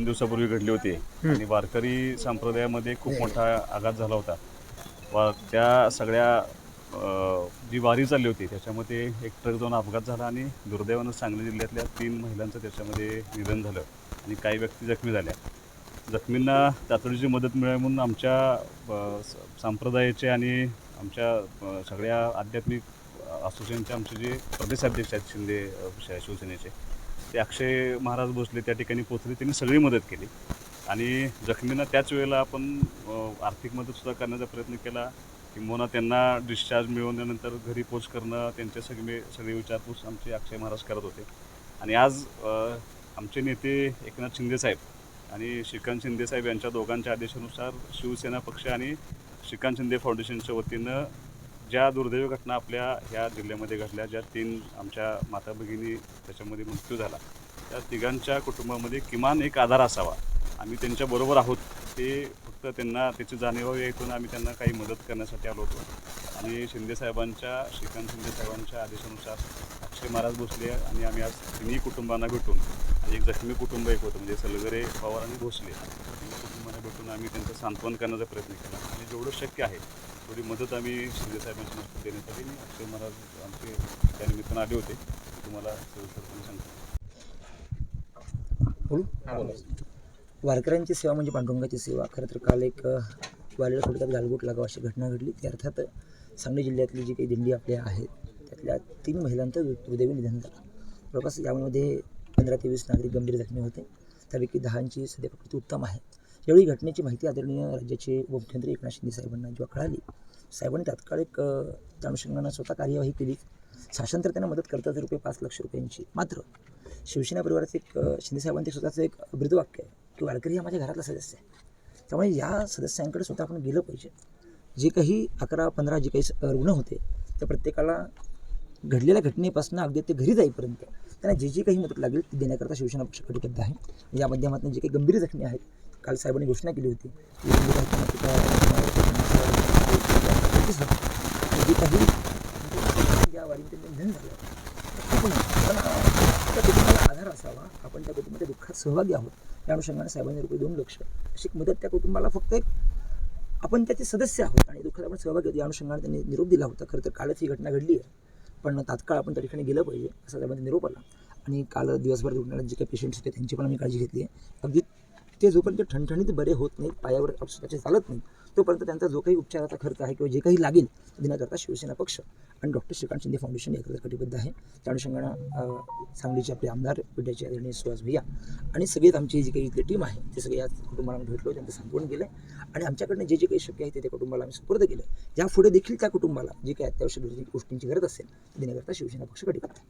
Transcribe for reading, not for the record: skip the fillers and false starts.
2 दिवसापूर्वी घडली होती आणि वारकरी संप्रदायामध्ये खूप मोठा आघात झाला होता. त्या सगळ्या जी वारी चालली होती त्याच्यामध्ये एक ट्रक जाऊन अपघात झाला आणि दुर्दैवानं सांगली जिल्ह्यातल्या 3 महिलांचं त्याच्यामध्ये निधन झालं आणि काही व्यक्ती जखमी झाल्या. जखमींना तातडीची मदत मिळावी म्हणून आमच्या संप्रदायाचे आणि आमच्या सगळ्या आध्यात्मिक असोसिएशनचे आमचे जे प्रदेशाध्यक्ष आहेत शिवसेनेचे, ते अक्षय महाराज भोसले त्या ठिकाणी पोहोचले. त्यांनी सगळी मदत केली आणि जखमींना त्याच वेळेला आपण आर्थिक मदतसुद्धा करण्याचा प्रयत्न केला. किंबहुना त्यांना डिस्चार्ज मिळवल्यानंतर घरी पोच करणं, त्यांचे सगळी विचारपूस आमचे अक्षय महाराज करत होते. आणि आज आमचे नेते एकनाथ शिंदेसाहेब आणि श्रीकांत शिंदेसाहेब यांच्या दोघांच्या आदेशानुसार शिवसेना पक्ष आणि श्रीकांत शिंदे फाउंडेशनच्या वतीनं ज्या दुर्दैवी घटना आपल्या ह्या जिल्ह्यामध्ये घडल्या, ज्या 3 आमच्या माता भगिनी त्याच्यामध्ये मृत्यू झाला, त्या तिघांच्या कुटुंबामध्ये किमान एक आधार असावा. आम्ही त्यांच्याबरोबर आहोत. ते फक्त त्यांना त्याची जाणीव व्हावी यातून आम्ही त्यांना काही मदत करण्यासाठी आलो होतो. आणि श्रीकांत शिंदेसाहेबांच्या आदेशानुसार अक्षय महाराज भोसले आणि आम्ही आज तिन्ही कुटुंबांना भेटून आणि एक जखमी कुटुंब एक होतं म्हणजे सलगरे, पवार आणि भोसले, तिन्ही कुटुंबांना भेटून आम्ही त्यांचं सांत्वन करण्याचा प्रयत्न केला आणि जेवढं शक्य आहे थोडी मदत आम्ही शिंदेसाहेबांच्या मार्फत देण्यासाठी अक्षय महाराज आमचे त्या निमित्तानं आले होते. तुम्हाला सविस्तरपणे सांगतो. वारकऱ्यांची सेवा म्हणजे पांडुरंगाची सेवा. खरं तर काल एक वारीला थोडक्यात गालबोट लागावं अशी घटना घडली. ती अर्थात सांगली जिल्ह्यातली जी काही दिंडी आपल्या आहेत त्यातल्या 3 महिलांचं दुर्दैवी निधन झालं. जवळपास यामध्ये 15 ते 20 नागरिक गंभीर जखमी होते. त्यापैकी 10ची सध्या प्रकृती उत्तम आहे. यावेळी घटनेची माहिती आदरणीय राज्याचे उपमुख्यमंत्री एकनाथ शिंदे साहेबांना जेव्हा कळाली, साहेबांनी तात्काळ त्या अनुषंगानं स्वतः कार्यवाही केली. शासन तर त्यांना मदत करतात ₹5 लाख रुपयांची. मात्र शिवसेना परिवाराचं एक शिंदेसाहेबांचं स्वतःचं एक ब्रीदवाक्य आहे की वारकरी हा माझ्या घरातला सदस्य आहे. त्यामुळे या सदस्यांकडे स्वतः आपण गेलं पाहिजे. जे काही 11-15 जे काही रुग्ण होते त्या प्रत्येकाला घडलेल्या घटनेपासून अगदी ते घरी जाईपर्यंत त्यांना जी काही मदत लागेल ती देण्याकरता शिवसेना पक्ष कटिबद्ध आहे. या माध्यमातून जे काही गंभीर जखमी आहेत, काल साहेबांनी घोषणा केली होती की जे काही या वारीमध्ये निधन झालं त्या कुटुंबाला आधार असावा. आपण त्या कुटुंबाच्या दुःखात सहभागी आहोत. त्या अनुषंगाने साहेबांनी ₹2 लाख अशी मदत त्या कुटुंबाला फक्त एक आपण त्याचे सदस्य आहोत आणि दुःखात आपण सहभागी होतो या अनुषंगाने त्यांनी निरोप दिला होता. खरं तर कालच ही घटना घडली आहे, पण तात्काळ आपण त्या ठिकाणी गेलं पाहिजे असा साहेबांचा निरोप आला. आणि काल दिवसभर रुग्णालयात जे काही पेशंट्स होते त्यांची पण आम्ही काळजी घेतली आहे. अगदी ते जोपर्यंत ठणठणीत बरे होत नाहीत, पायावर स्वतःचे चालत नाही, तोपर्यंत त्यांचा जो काही उपचाराचा खर्च आहे किंवा जे काही लागेल देण्याकरता शिवसेना पक्ष आणि डॉक्टर श्रीकांत शिंदे फाउंडेशन याकरता कटिबद्ध आहे. त्या अनुषंगानं सांगलीचे आपले आमदार विद्याचे आदरणीय सुहास भैया आणि सगळेच आमची जी काही इथली टीम आहे ते सगळे या कुटुंबाला भेटलो, त्यांचं सांत्वन केलं आणि आमच्याकडनं जे काही शक्य आहे ते त्या कुटुंबाला आम्ही सुपूर्द केलं. यापुढे देखील त्या कुटुंबाला जे काही अत्यावश्यक गोष्टींची गरज असेल देण्याकरता शिवसेना पक्ष कटिबद्ध आहे.